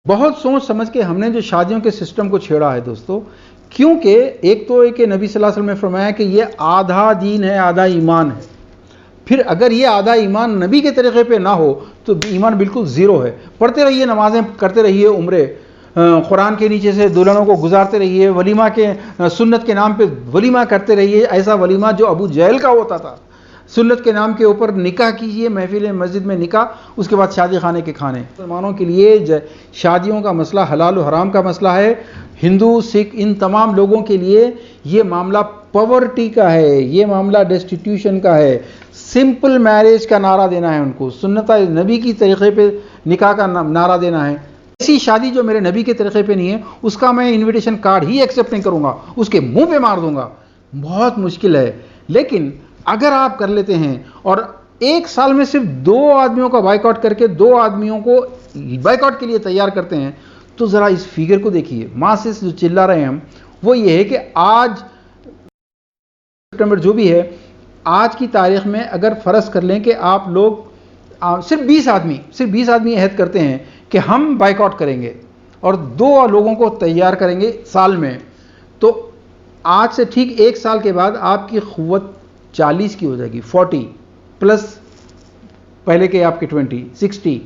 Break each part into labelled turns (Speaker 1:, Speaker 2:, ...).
Speaker 1: बहुत सोच समझ के हमने जो शादियों के सिस्टम को छेड़ा है दोस्तों, क्योंकि एक तो एक नबी सल्लल्लाहु अलैहि वसल्लम ने फरमाया कि ये आधा दीन है, आधा ईमान है। फिर अगर ये आधा ईमान नबी के तरीक़े पे ना हो तो ईमान बिल्कुल ज़ीरो है। पढ़ते रहिए, नमाज़ें करते रहिए, उम्रे कुरान के नीचे से दुल्हनों को गुजारते रहिए, वलीमा के सुन्नत के नाम पे वलीमा करते रहिए, ऐसा वलीमा जो अबू जहल का होता था। सुन्नत के नाम के ऊपर निकाह कीजिए, महफिल मस्जिद में निकाह, उसके बाद शादी खाने के खाने। मुसलमानों के लिए शादियों का मसला हलाल और हराम का मसला है। हिंदू, सिख, इन तमाम लोगों के लिए ये मामला पॉवर्टी का है, ये मामला डेस्टिट्यूशन का है। सिंपल मैरिज का नारा देना है उनको, सुन्नत नबी की तरीक़े पे निकाह का नारा देना है। ऐसी शादी जो मेरे नबी के तरीक़े पे नहीं है, उसका मैं इनविटेशन कार्ड ही एक्सेप्ट नहीं करूँगा, उसके मुंह पे मार दूंगा। बहुत मुश्किल है, लेकिन अगर आप कर लेते हैं और एक साल में सिर्फ 2 आदमियों का बाइकआउट करके 2 आदमियों को बाइकआउट के लिए तैयार करते हैं, तो ज़रा इस फिगर को देखिए। मासेस जो चिल्ला रहे हैं हम, वो ये है कि आज सितंबर जो भी है, आज की तारीख में अगर फ़र्ज़ कर लें कि आप लोग सिर्फ 20 आदमी अहद करते हैं कि हम बाइकआउट करेंगे और 2 लोगों को तैयार करेंगे साल में, तो आज से ठीक 1 साल के बाद आपकी क़ुव्वत 40 की हो जाएगी, 40 प्लस पहले के आपके 20, 60।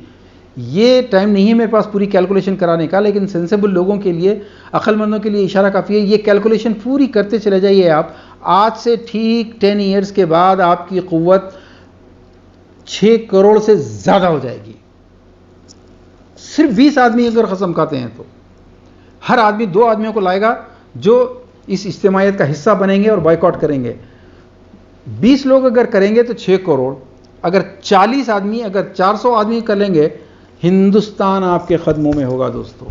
Speaker 1: ये टाइम नहीं है मेरे पास पूरी कैलकुलेशन कराने का, लेकिन सेंसेबल लोगों के लिए, अक्लमंदों के लिए इशारा काफ़ी है। ये कैलकुलेशन पूरी करते चले जाइए आप। आज से ठीक 10 ईयर्स के बाद आपकी क़ुव्वत 6 करोड़ से ज़्यादा हो जाएगी। सिर्फ 20 आदमी अगर कसम खाते हैं तो हर आदमी 2 आदमियों को लाएगा जो इस इज्तिमायत का हिस्सा बनेंगे और बाइकआउट करेंगे। 20 लोग अगर करेंगे तो 6 करोड़, अगर 40 आदमी, अगर 400 आदमी कर लेंगे, हिंदुस्तान आपके कदमों में होगा दोस्तों।